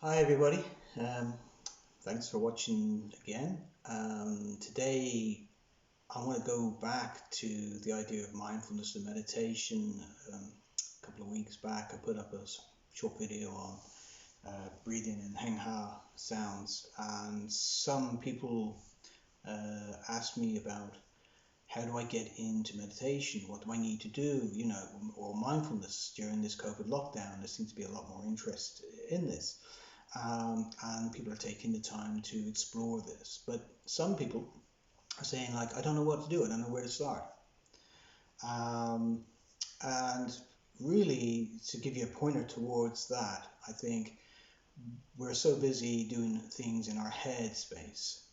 Hi everybody, um, thanks for watching again. Today I want to go back to the idea of mindfulness and meditation. A couple of weeks back I put up a short video on breathing and Hengha sounds, and some people asked me about how do I get into meditation, what do I need to do, or mindfulness during this COVID lockdown. There seems to be a lot more interest in this. And people are taking the time to explore this. But some people are saying, like, I don't know what to do, I don't know where to start. Um, and really, to give you a pointer towards that, I think we're so busy doing things in our head space,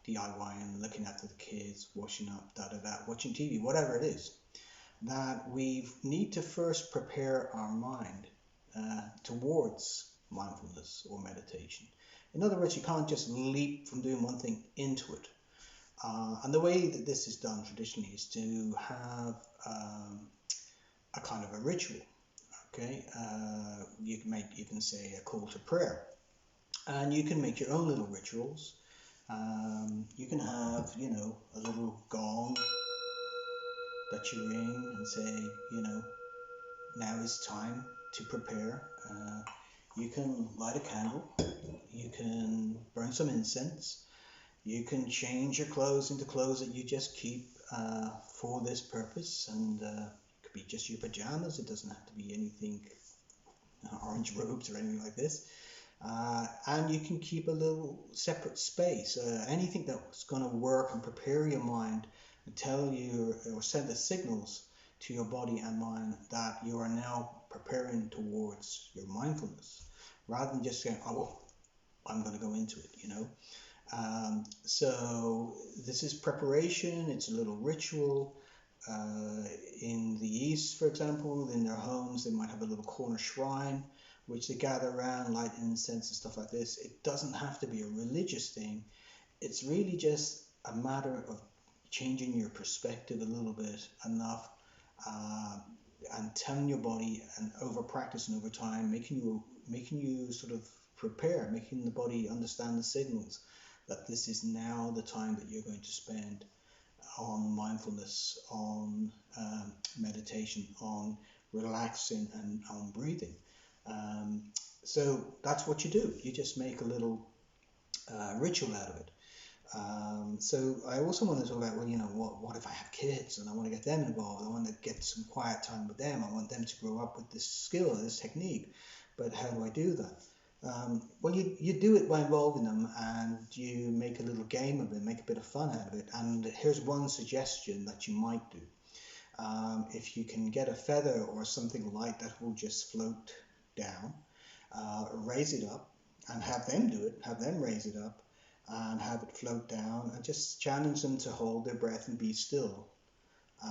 DIYing, looking after the kids, washing up, da da da, watching TV, whatever it is, that we need to first prepare our mind towards mindfulness or meditation. In other words, you can't just leap from doing one thing into it. And the way that this is done traditionally is to have a kind of a ritual. Okay, you can say a call to prayer, and you can make your own little rituals. You can have a little gong that you ring and say now is time to prepare. You can light a candle, you can burn some incense, you can change your clothes into clothes that you just keep for this purpose, and it could be just your pajamas, it doesn't have to be anything, orange robes or anything like this. And you can keep a little separate space, anything that's going to work and prepare your mind and tell you or send the signals to your body and mind that you are now preparing towards your mindfulness, rather than just saying, oh, well, I'm going to go into it. So this is preparation, it's a little ritual. In the East, for example, in their homes, they might have a little corner shrine which they gather around, light incense and stuff like this. It doesn't have to be a religious thing. It's really just a matter of changing your perspective a little bit enough, and telling your body, and over practice and over time, making you sort of prepare, making the body understand the signals that this is now the time that you're going to spend on mindfulness, on meditation, on relaxing, and on breathing. Um, so that's what you do. You just make a little ritual out of it. So I also want to talk about, well, what if I have kids and I want to get them involved? I want to get some quiet time with them. I want them to grow up with this skill, this technique. But how do I do that? Well, you do it by involving them, and you make a little game of it, make a bit of fun out of it. And here's one suggestion that you might do. If you can get a feather or something light that will just float down, raise it up and have them do it, have them raise it up and have it float down, and just challenge them to hold their breath and be still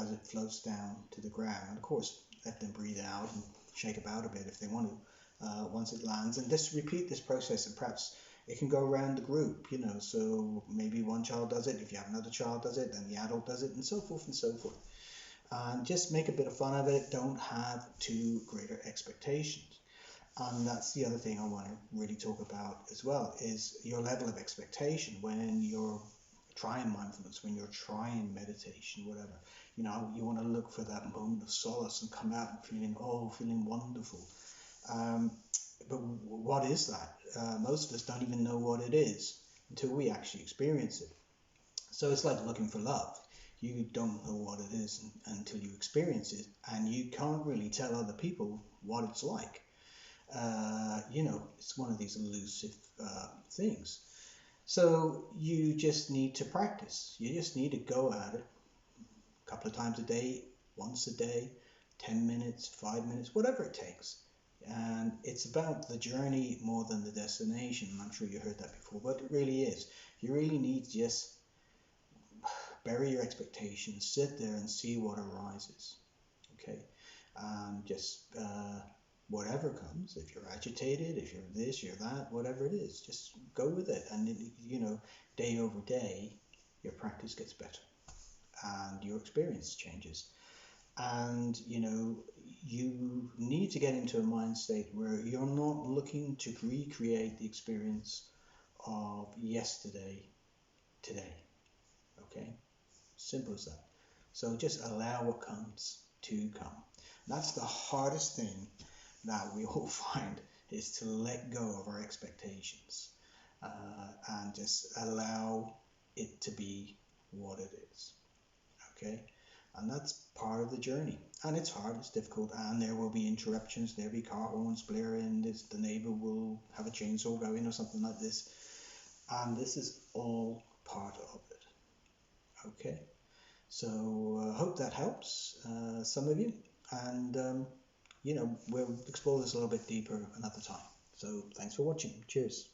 as it floats down to the ground. And of course, let them breathe out and shake about a bit if they want to once it lands, and just repeat this process, and perhaps it can go around the group, so maybe one child does it, if you have another child does it, then the adult does it, and so forth and so forth. And just make a bit of fun of it. Don't have too greater expectations. And that's the other thing I want to really talk about as well, is your level of expectation when you're trying mindfulness, when you're trying meditation, whatever. You want to look for that moment of solace and come out feeling wonderful. But what is that? Most of us don't even know what it is until we actually experience it. So it's like looking for love. You don't know what it is until you experience it, and you can't really tell other people what it's like. It's one of these elusive things. So you just need to practice. You just need to go at it a couple of times a day, once a day, 10 minutes, 5 minutes, whatever it takes. And it's about the journey more than the destination. I'm sure you heard that before, but it really is. You really need to just bury your expectations, sit there and see what arises. Okay, just whatever comes. If you're agitated, if you're this, you're that, whatever it is, just go with it. And day over day, your practice gets better, and your experience changes. And you need to get into a mind state where you're not looking to recreate the experience of yesterday today. Okay, simple as that. So just allow what comes to come. That's the hardest thing that we all find, is to let go of our expectations, and just allow it to be what it is. Okay, and that's part of the journey. And it's hard, it's difficult, and there will be interruptions. There'll be car horns blaring. The neighbor will have a chainsaw going or something like this, and this is all part of it. Okay, so hope that helps some of you, and we'll explore this a little bit deeper another time. So thanks for watching. Cheers.